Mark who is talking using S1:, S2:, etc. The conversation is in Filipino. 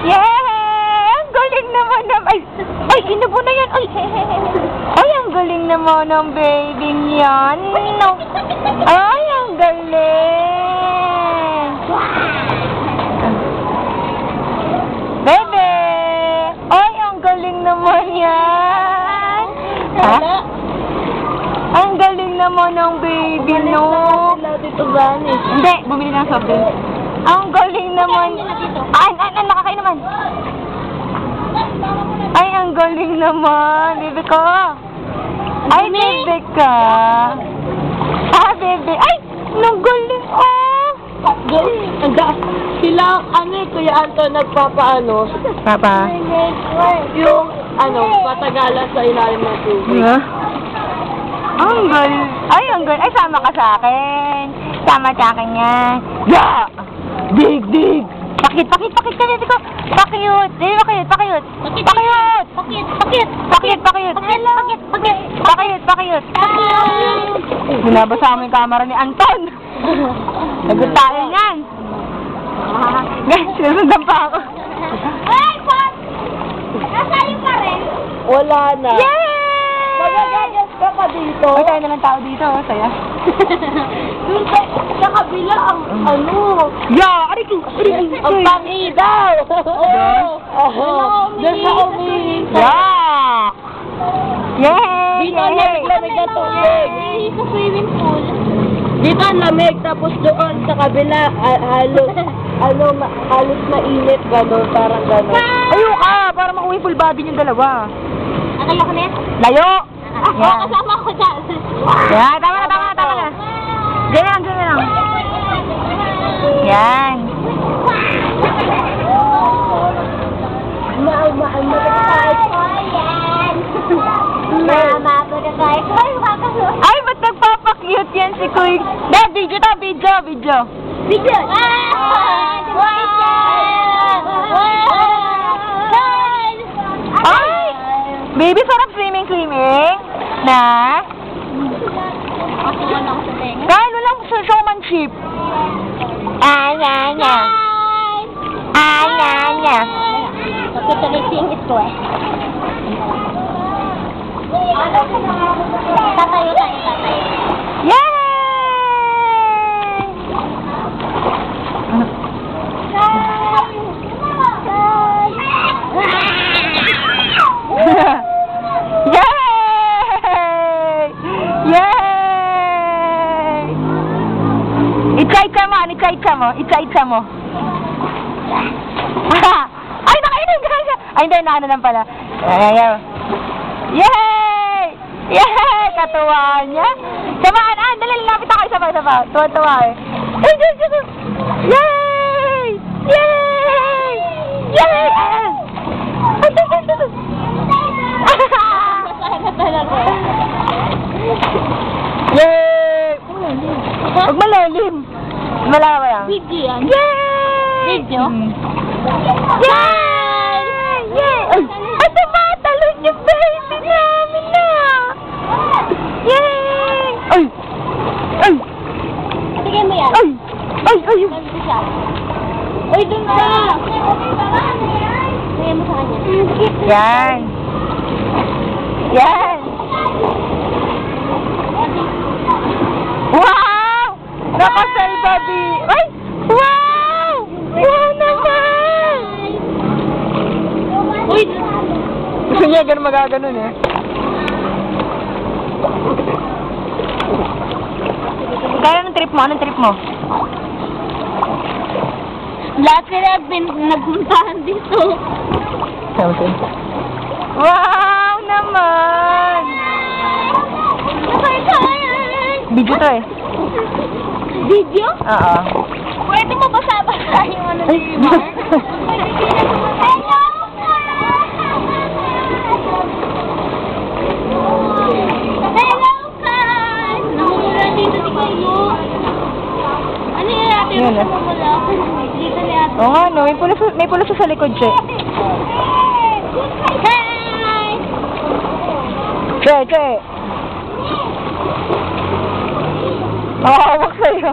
S1: Yeah! Ang galing naman ay, inubo na yan. Ay, ang galing naman ng baby yan. No. Ay, ang galing. Bebe! Ay, ang galing naman yan. Ha? Ang galing naman ng baby, no? Hindi, bumili ng soft drink. Ang galing naman. Ay, nakakain naman. Ay, ang galing naman. Bebe ko. Ay, bebe ka. Ah, bebe. Ay, ang galing. Oh.
S2: Sila, Kuya Anton, nagpapaano?
S1: Papa?
S2: Yung, patagalan sa ilalim ng tubig.
S1: Ang galing. Ay, ang galing. Ay, sama ka sa akin. Sama sa akin yan. Yeah! Dig! Pakit ka, bebe ko. Pakiyot. Bebe, pakiyot. Pakiyot. Binabasa mo yung camera ni Anton. Nagot tayo yan. Guys, sinusundan pa ako.
S3: Ay, Pop! Nasali pa rin?
S2: Wala na.
S1: Yay!
S2: Magagagas ka pa dito.
S1: Ay, tayo na lang tao dito. Saya.
S2: Dun sa kabila ang
S1: Yeah! Ariko!
S2: ang tangi daw. Doon sa umihingi.
S1: Yeah! Yay!
S2: Dito ang lamig na tubig.
S3: Sa swimming pool.
S2: Dito ang lamig, tapos doon sa kabila, halos mainit, gano'n, parang gano'n.
S1: Ayaw ka! Para makuwi full body yung dalawa.
S3: Akala ko na yan?
S1: Layo!
S3: Oo, kasama ko dyan.
S1: Yeah, tama na. Ganyan lang. Yan. Ay, ba't nagpapakyut yan si Kuy? Video to, video.
S3: Video!
S1: Ay! Baby, sarap swimming. Na? Dahil walang showmanship. Anya.
S3: Pagkakaliting ito eh. Tatayo.
S1: Yay! Itsa mo. Ay, nakainom ka. Ay, hindi, naano lang pala. Ayaw. Yay! Katuwa niya. Samaan, dali, lapit ako isa pa. Tuwa eh. Ay, yay! Yay! Huwag malalim. Malawa yan.
S3: Video yan.
S1: Yay!
S3: Video?
S1: Yay! Ay, tumatalon yung baby namin na. Yay! Ay!
S3: Tignan mo yan.
S1: Ay!
S3: Uy, dun ka! Tignan mo sa kanya.
S1: Yan! Wow! Nakasal, baby! Ay! Wow! Wow naman!
S3: Uy!
S1: Gusto niya ganun magaganon eh. Kaya anong trip mo?
S3: Lahat sila nagpuntahan dito.
S1: Wow naman! Video to eh.
S3: Video?
S1: Oo.
S3: Pwede mo ba sabasa yung ano ni Mark? Hello, Kan! Namumula dito si Kayo. Ano yung natin
S1: Yun,
S3: yung namumula? Dito ni Ate.
S1: Oo nga, no. May pula siya sa likod siya.
S3: Hi!
S1: Che. Makakawak sa'yo.